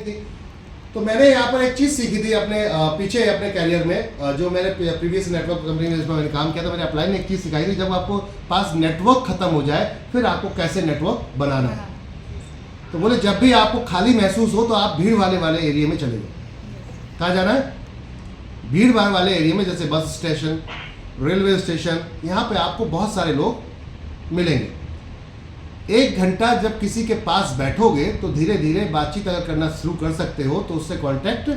थी। तो मैंने यहाँ पर एक चीज़ सीखी थी अपने पीछे अपने कैरियर में, जो मैंने प्रीवियस नेटवर्क कंपनी में जिसमें मैंने काम किया था, मैंने अपलाइन ने एक चीज़ सिखाई थी, जब आपको पास नेटवर्क खत्म हो जाए फिर आपको कैसे नेटवर्क बनाना है। तो बोले जब भी आपको खाली महसूस हो तो आप भीड़ वाले एरिया में चले जाओ। कहाँ जाना है? भीड़ भाड़ वाले एरिया में, जैसे बस स्टेशन, रेलवे स्टेशन, यहाँ पे आपको बहुत सारे लोग मिलेंगे। 1 घंटा जब किसी के पास बैठोगे तो धीरे धीरे बातचीत अगर करना शुरू कर सकते हो तो उससे कांटेक्ट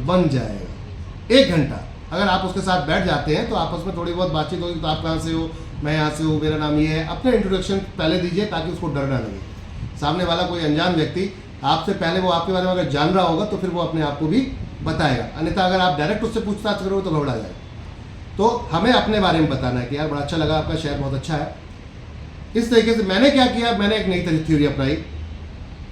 बन जाएगा। 1 घंटा अगर आप उसके साथ बैठ जाते हैं तो आपस में थोड़ी बहुत बातचीत होगी। तो आप कहाँ से हो? मैं यहाँ से हूँ, मेरा नाम ये है। अपने इंट्रोडक्शन पहले दीजिए ताकि उसको डर ना लगे। सामने वाला कोई अनजान व्यक्ति आपसे पहले वो आपके बारे में अगर जान रहा होगा तो फिर वो अपने आप को भी बताएगा, अन्यथा अगर आप डायरेक्ट उससे पूछताछ करोगे तो घबरा जाएगा। तो हमें अपने बारे में बताना है कि यार बड़ा अच्छा लगा, आपका शहर बहुत अच्छा है। इस तरीके से मैंने क्या किया, मैंने एक नई थ्योरी अपनाई।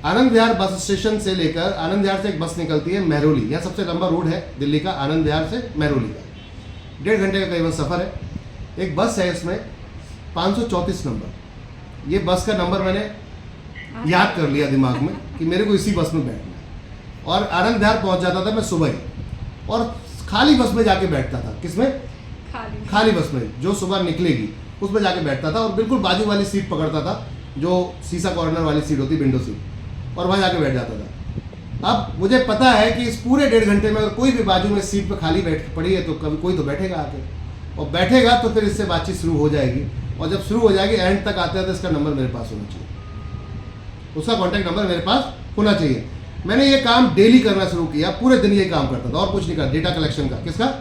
आनंद विहार बस स्टेशन से लेकर, आनंद विहार से एक बस निकलती है महरौली, यह सबसे लंबा रोड है दिल्ली का, आनंद विहार से महरौली का 1.5 घंटे का करीबन सफ़र है। एक बस है इसमें 534 नंबर। ये बस का नंबर मैंने याद कर लिया दिमाग में कि मेरे को इसी बस में बैठना है। और आनंद विहार पहुंच जाता था मैं सुबह ही, और खाली बस में जाके बैठता था। किसमें? खाली बस में, जो सुबह निकलेगी उसमें जाके बैठता था, और बिल्कुल बाजू वाली सीट पकड़ता था, जो शीशा कॉर्नर वाली सीट होती, विंडो सीट, और वहाँ जाके बैठ जाता था। अब मुझे पता है कि इस पूरे 1.5 घंटे में अगर कोई भी बाजू में सीट पे खाली बैठ पड़ी है तो कभी कोई तो बैठेगा आके, और बैठेगा तो फिर इससे बातचीत शुरू हो जाएगी। और जब शुरू हो जाएगी एंड तक आते आते इसका नंबर मेरे पास होना चाहिए, उसका कॉन्टैक्ट नंबर मेरे पास होना चाहिए। मैंने ये काम डेली करना शुरू किया, पूरे दिन ये काम करता था और कुछ नहीं करता। डेटा कलेक्शन का, किसका?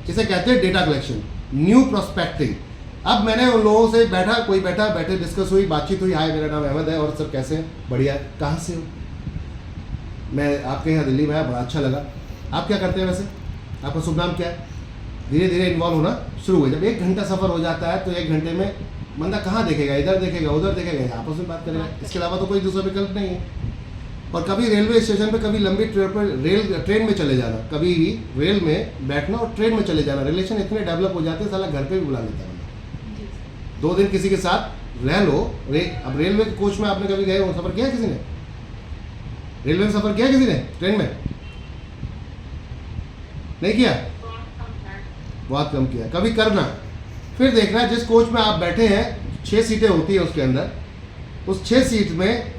इसे कहते हैं डेटा कलेक्शन, न्यू प्रोस्पेक्टिंग। अब मैंने उन लोगों से बैठे डिस्कस हुई, बातचीत हुई। हाय, मेरा नाम अहमद है, और सर कैसे हैं? बढ़िया। कहाँ से हो? मैं आपके यहाँ दिल्ली में आया, बड़ा अच्छा लगा। आप क्या करते हैं वैसे? आपका शुभ नाम क्या है? धीरे धीरे इन्वॉल्व होना शुरू हो। जब 1 घंटा सफ़र हो जाता है तो 1 घंटे में बंदा कहाँ देखेगा? इधर देखेगा, उधर देखेगा, आपस में बात करेगा। इसके अलावा तो कोई दूसरा विकल्प नहीं है। और कभी रेलवे स्टेशन पे, कभी लंबी ट्रेन में चले जाना, कभी रेल में बैठना और ट्रेन में चले जाना। रिलेशन इतने डेवलप हो जाते हैं, साला घर पे भी बुला लेता है। 2 दिन किसी के साथ रह लो। अब रेलवे के कोच में आपने कभी गए हो, सफ़र किया किसी ने? रेलवे में सफ़र किया किसी ने? ट्रेन में नहीं किया? बहुत कम किया। कभी करना, फिर देखना जिस कोच में आप बैठे हैं 6 सीटें होती है उसके अंदर, उस 6 सीट में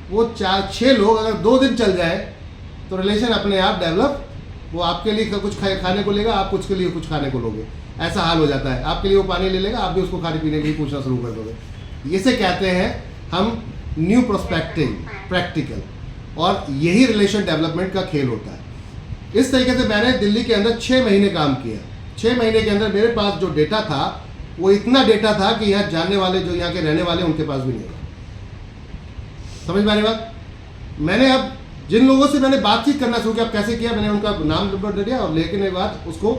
वो 4-6 लोग अगर 2 दिन चल जाए तो रिलेशन अपने आप डेवलप। वो आपके लिए कुछ खाने को लेगा, आप कुछ के लिए कुछ खाने को लोगे, ऐसा हाल हो जाता है। आपके लिए वो पानी ले लेगा, आप भी उसको खाने पीने के लिए पूछना शुरू कर दोगे। इसे कहते हैं हम न्यू प्रोस्पेक्टिंग प्रैक्टिकल, और यही रिलेशन डेवलपमेंट का खेल होता है। इस तरीके से मैंने दिल्ली के अंदर 6 महीने काम किया। 6 महीने के अंदर मेरे पास जो डेटा था वो इतना डेटा था कि यहाँ जानने वाले, जो यहाँ के रहने वाले, उनके पास भी नहीं था। समझ में आ रही बात? मैंने अब जिन लोगों से मैंने बातचीत करना शुरू किया, अब कैसे किया, मैंने उनका नाम नंबर दे दिया और लेने के बाद उसको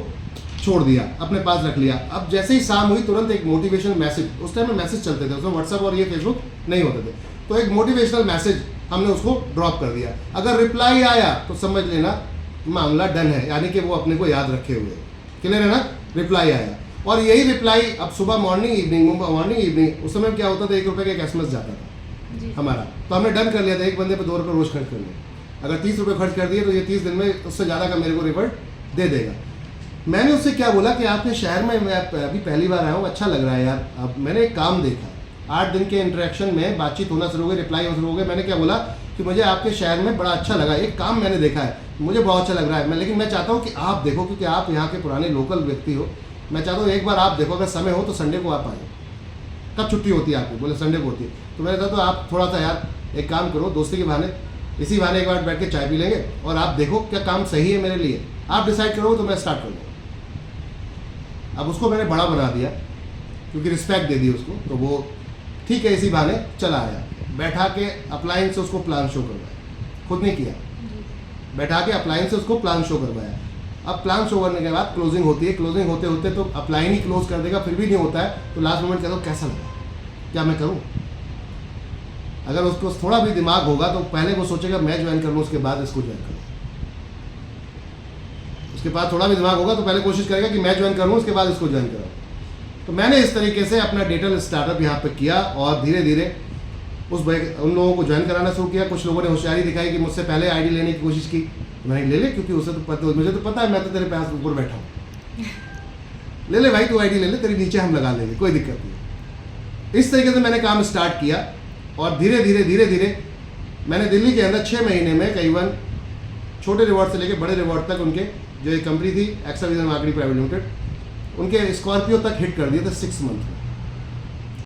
छोड़ दिया, अपने पास रख लिया। अब जैसे ही शाम हुई तुरंत एक मोटिवेशनल मैसेज, उस टाइम में मैसेज चलते थे, उसमें व्हाट्सएप और ये फेसबुक नहीं होते थे, तो एक मोटिवेशनल मैसेज हमने उसको ड्रॉप कर दिया। अगर रिप्लाई आया तो समझ लेना मामला डन है, यानी कि वो अपने को याद रखे हुए। क्लियर है ना? रिप्लाई आया, और यही रिप्लाई अब सुबह मॉर्निंग इवनिंग, उस समय क्या होता था, 1 रुपये का एक SMS जाता था हमारा, तो हमने डन कर लिया था एक बंदे पे 2 रुपये रोज खर्च कर लिया। अगर 30 रुपये खर्च कर दिए तो ये 30 दिन में उससे ज़्यादा का मेरे को रिवर्ट दे देगा। मैंने उससे क्या बोला कि आपके शहर में मैं अभी पहली बार आया हूँ, अच्छा लग रहा है यार। अब मैंने एक काम देखा, 8 दिन के इंटरेक्शन में बातचीत होना शुरू हो गई, रिप्लाई होना शुरू हो गए। मैंने क्या बोला कि मुझे आपके शहर में बड़ा अच्छा लगा, एक काम मैंने देखा है, मुझे बहुत अच्छा लग रहा है। लेकिन मैं चाहता हूँ कि आप देखो, क्योंकि आप यहाँ के पुराने लोकल व्यक्ति हो, मैं चाहता हूँ एक बार आप देखो, अगर समय हो तो संडे को आप आए। कब छुट्टी होती है आपकी? बोले संडे को होती है। तो मैंने कहा तो आप थोड़ा सा यार एक काम करो, दोस्ती के बहाने, इसी बहाने एक बार बैठ के चाय पी लेंगे और आप देखो क्या काम सही है मेरे लिए, आप डिसाइड करो तो मैं स्टार्ट कर दूँगा। अब उसको मैंने बड़ा बना दिया क्योंकि रिस्पेक्ट दे दी उसको, तो वो ठीक है इसी बहाने चला आया। बैठा के अप्लायंस से उसको प्लान शो करवाया, खुद नहीं किया, बैठा के अप्लायंस से उसको प्लान शो करवाया। अब प्लान शो करने के बाद क्लोजिंग होती है, क्लोजिंग होते होते तो अप्लाइन ही क्लोज कर देगा, फिर भी नहीं होता है तो लास्ट मोमेंट कहता हूँ कैसा लगा, क्या मैं करूँ। अगर उसको थोड़ा भी दिमाग होगा तो पहले वो सोचेगा मैं ज्वाइन कर लूँ, उसके बाद इसको ज्वाइन करूँ। उसके पास थोड़ा भी दिमाग होगा तो पहले कोशिश करेगा कि मैं ज्वाइन कर लूँ, उसके बाद इसको ज्वाइन कराऊँ। तो मैंने इस तरीके से अपना डिजिटल स्टार्टअप यहाँ पे किया और धीरे धीरे उन लोगों को ज्वाइन कराना शुरू किया। कुछ लोगों ने होशियारी दिखाई कि मुझसे पहले आईडी लेने की कोशिश की, मैंने ले ले, क्योंकि उसे तो पता, मुझे तो पता है, मैं तो तेरे पास ऊपर बैठा हूँ, ले ले भाई, तू आईडी ले ले, तेरे नीचे हम लगा लेंगे, कोई दिक्कत नहीं। इस तरीके से मैंने काम स्टार्ट किया और धीरे धीरे मैंने दिल्ली के अंदर 6 महीने में करीबन छोटे रिवॉर्ड से लेकर बड़े रिवॉर्ड तक, उनके जो एक कंपनी थी Exa Vision marketing private limited, उनके स्कॉर्पियो तक हिट कर दिए थे 6 मंथ में।